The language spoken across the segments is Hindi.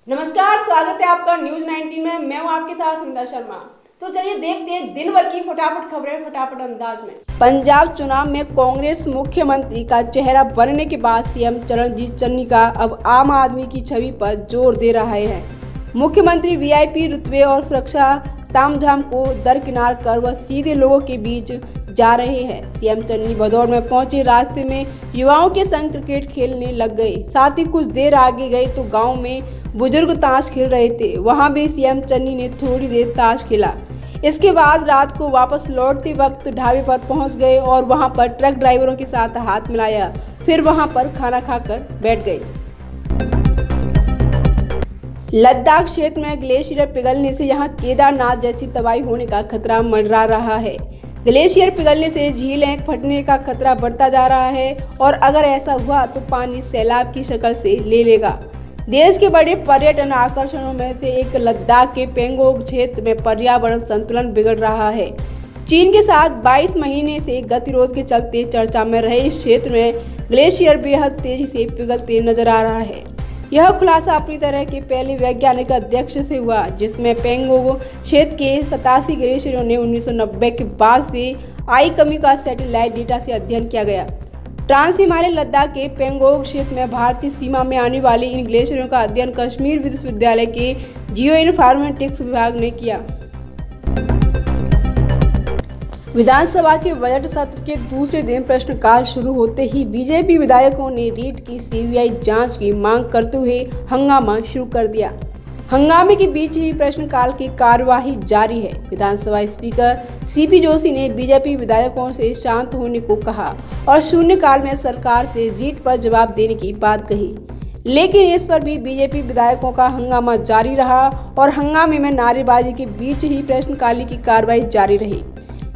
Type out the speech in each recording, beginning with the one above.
नमस्कार, स्वागत है आपका न्यूज 19 में। मैं हूं आपके साथ सुमिता शर्मा। तो चलिए देखते हैं दिन भर की फटाफट खबरें फटाफट अंदाज में। पंजाब चुनाव में कांग्रेस मुख्यमंत्री का चेहरा बनने के बाद सीएम चरणजीत चन्नी का अब आम आदमी की छवि पर जोर दे रहा है। मुख्यमंत्री वीआईपी रुतबे और सुरक्षा तामझाम को दरकिनार कर वह सीधे लोगों के बीच जा रहे हैं। सीएम चन्नी भदौर में पहुंचे, रास्ते में युवाओं के संग क्रिकेट खेलने लग गए। साथ ही कुछ देर आगे गए तो गांव में बुजुर्ग ताश खेल रहे थे, वहां भी सीएम चन्नी ने थोड़ी देर ताश खेला। इसके बाद रात को वापस लौटते वक्त ढाबे पर पहुंच गए और वहां पर ट्रक ड्राइवरों के साथ हाथ मिलाया, फिर वहां पर खाना खाकर बैठ गए। लद्दाख क्षेत्र में ग्लेशियर पिघलने से यहां केदारनाथ जैसी तबाही होने का खतरा मंडरा रहा है। ग्लेशियर पिघलने से झीलें फटने का खतरा बढ़ता जा रहा है और अगर ऐसा हुआ तो पानी सैलाब की शक्ल से ले लेगा। देश के बड़े पर्यटन आकर्षणों में से एक लद्दाख के पेंगोंग क्षेत्र में पर्यावरण संतुलन बिगड़ रहा है। चीन के साथ 22 महीने से गतिरोध के चलते चर्चा में रहे इस क्षेत्र में ग्लेशियर बेहद तेजी से पिघलते नजर आ रहा है। यह खुलासा अपनी तरह के पहले वैज्ञानिक अध्यक्ष से हुआ, जिसमें पेंगोंग क्षेत्र के 87 ग्लेशियरों ने 1990 के बाद से आई कमी का सैटेलाइट डेटा से अध्ययन किया गया। ट्रांस हिमालय लद्दाख के पेंगोंग क्षेत्र में भारतीय सीमा में आने वाले इन ग्लेशियरों का अध्ययन कश्मीर विश्वविद्यालय के जियो इन्फॉर्मेटिक्स विभाग ने किया। विधानसभा के बजट सत्र के दूसरे दिन प्रश्नकाल शुरू होते ही बीजेपी विधायकों ने रीट की सीबीआई जांच की मांग करते हुए हंगामा शुरू कर दिया। हंगामे के बीच ही प्रश्नकाल की कार्यवाही जारी है। विधानसभा स्पीकर सीपी जोशी ने बीजेपी विधायकों से शांत होने को कहा और शून्यकाल में सरकार से रीट पर जवाब देने की बात कही, लेकिन इस पर भी बीजेपी विधायकों का हंगामा जारी रहा और हंगामे में नारेबाजी के बीच ही प्रश्नकाल की कार्यवाही जारी रही।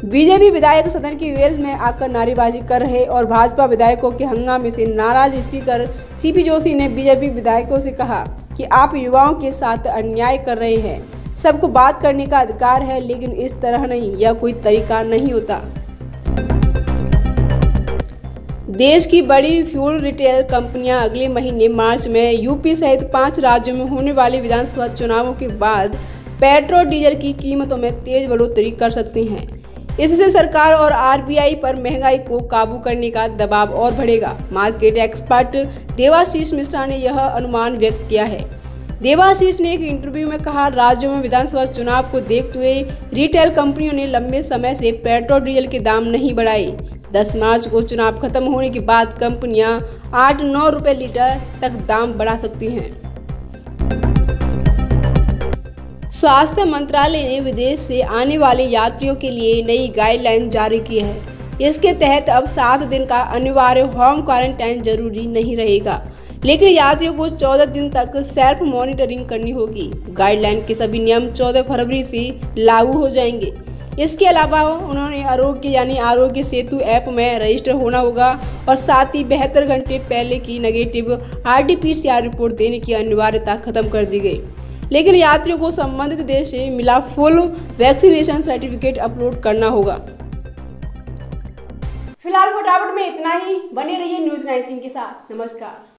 बीजेपी विधायक सदन की वेल में आकर नारेबाजी कर रहे और भाजपा विधायकों के हंगामे से नाराज स्पीकर सीपी जोशी ने बीजेपी विधायकों से कहा कि आप युवाओं के साथ अन्याय कर रहे हैं। सबको बात करने का अधिकार है, लेकिन इस तरह नहीं, यह कोई तरीका नहीं होता। देश की बड़ी फ्यूल रिटेल कंपनियां अगले महीने मार्च में यूपी सहित 5 राज्यों में होने वाले विधानसभा चुनावों के बाद पेट्रोल डीजल की कीमतों में तेज बढ़ोतरी कर सकती हैं। इससे सरकार और आरबीआई पर महंगाई को काबू करने का दबाव और बढ़ेगा। मार्केट एक्सपर्ट देवाशीष मिश्रा ने यह अनुमान व्यक्त किया है। देवाशीष ने एक इंटरव्यू में कहा, राज्यों में विधानसभा चुनाव को देखते हुए रिटेल कंपनियों ने लंबे समय से पेट्रोल डीजल के दाम नहीं बढ़ाए। 10 मार्च को चुनाव खत्म होने के बाद कंपनियां 8-9 रुपये लीटर तक दाम बढ़ा सकती हैं। स्वास्थ्य मंत्रालय ने विदेश से आने वाले यात्रियों के लिए नई गाइडलाइन जारी की है। इसके तहत अब 7 दिन का अनिवार्य होम क्वारंटाइन जरूरी नहीं रहेगा, लेकिन यात्रियों को 14 दिन तक सेल्फ मॉनिटरिंग करनी होगी। गाइडलाइन के सभी नियम 14 फरवरी से लागू हो जाएंगे। इसके अलावा उन्होंने आरोग्य सेतु ऐप में रजिस्टर होना होगा और साथ ही 72 घंटे पहले की नेगेटिव RT-PCR रिपोर्ट देने की अनिवार्यता खत्म कर दी गई, लेकिन यात्रियों को संबंधित देश से मिला फुल वैक्सीनेशन सर्टिफिकेट अपलोड करना होगा। फिलहाल फटाफट में इतना ही। बने रहिए न्यूज 19 के साथ। नमस्कार।